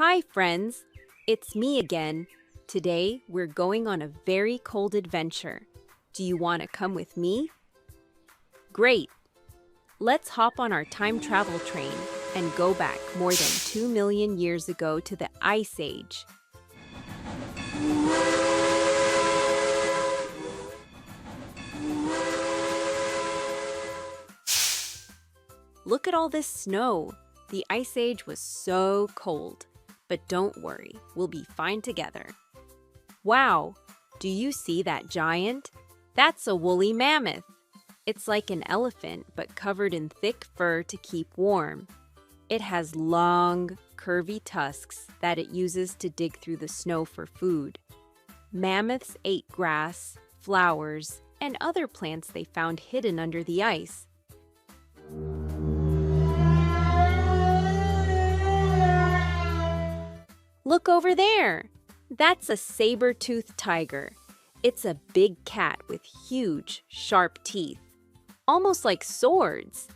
Hi, friends. It's me again. Today, we're going on a very cold adventure. Do you want to come with me? Great. Let's hop on our time travel train and go back more than 2 million years ago to the Ice Age. Look at all this snow. The Ice Age was so cold. But don't worry, we'll be fine together. Wow, do you see that giant? That's a woolly mammoth. It's like an elephant, but covered in thick fur to keep warm. It has long, curvy tusks that it uses to dig through the snow for food. Mammoths ate grass, flowers, and other plants they found hidden under the ice. Look over there! That's a saber-toothed tiger. It's a big cat with huge, sharp teeth, almost like swords.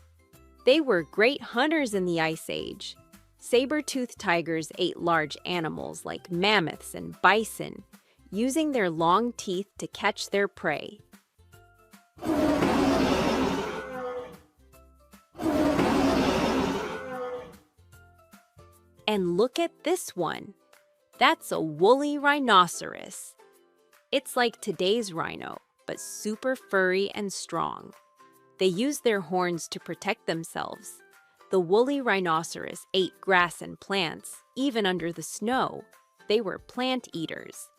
They were great hunters in the Ice Age. Saber-toothed tigers ate large animals like mammoths and bison, using their long teeth to catch their prey. And look at this one. That's a woolly rhinoceros. It's like today's rhino, but super furry and strong. They use their horns to protect themselves. The woolly rhinoceros ate grass and plants, even under the snow. They were plant eaters.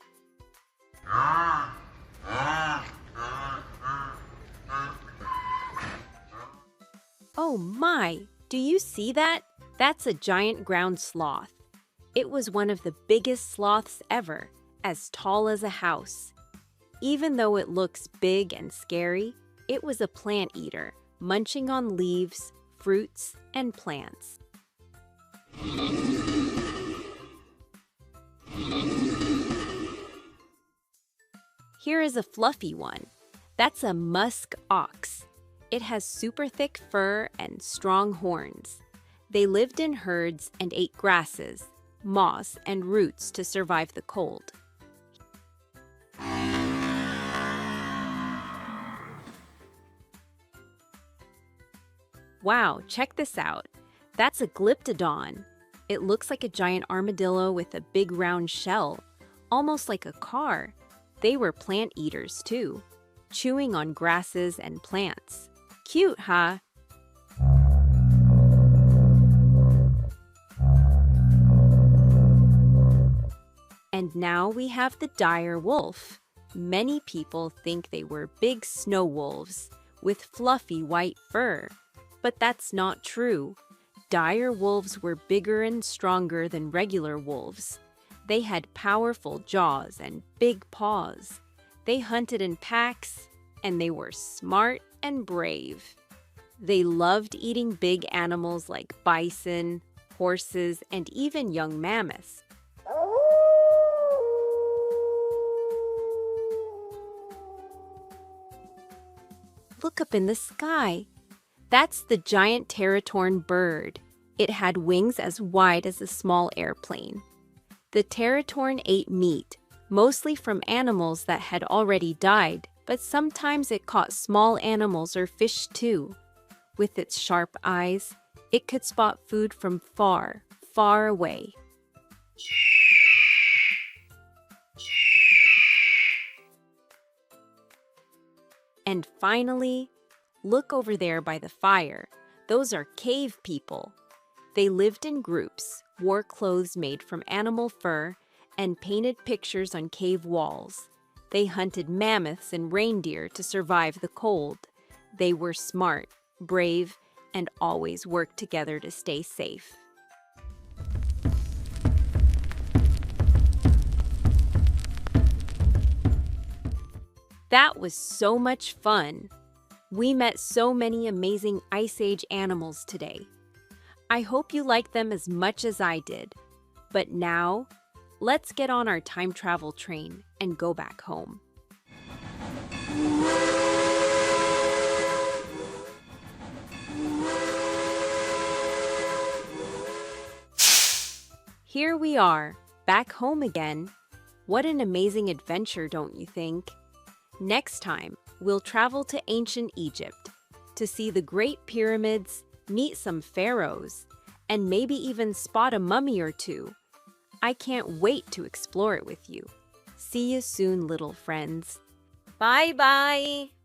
Oh my, do you see that? That's a giant ground sloth. It was one of the biggest sloths ever, as tall as a house. Even though it looks big and scary, it was a plant eater, munching on leaves, fruits, and plants. Here is a fluffy one. That's a musk ox. It has super thick fur and strong horns. They lived in herds and ate grasses, moss, and roots to survive the cold. Wow, check this out. That's a Glyptodon. It looks like a giant armadillo with a big round shell, almost like a car. They were plant eaters too, chewing on grasses and plants. Cute, huh? And now we have the dire wolf. Many people think they were big snow wolves with fluffy white fur, but that's not true. Dire wolves were bigger and stronger than regular wolves. They had powerful jaws and big paws. They hunted in packs, and they were smart and brave. They loved eating big animals like bison, horses, and even young mammoths. Look up in the sky. That's the Giant Teratorn Bird. It had wings as wide as a small airplane. The Teratorn ate meat, mostly from animals that had already died, but sometimes it caught small animals or fish too. With its sharp eyes, it could spot food from far, far away. And finally, look over there by the fire. Those are cave people. They lived in groups, wore clothes made from animal fur, and painted pictures on cave walls. They hunted mammoths and reindeer to survive the cold. They were smart, brave, and always worked together to stay safe. That was so much fun. We met so many amazing Ice Age animals today. I hope you liked them as much as I did. But now, let's get on our time travel train and go back home. Here we are, back home again. What an amazing adventure, don't you think? Next time, we'll travel to ancient Egypt to see the Great Pyramids, meet some pharaohs, and maybe even spot a mummy or two. I can't wait to explore it with you. See you soon, little friends. Bye-bye.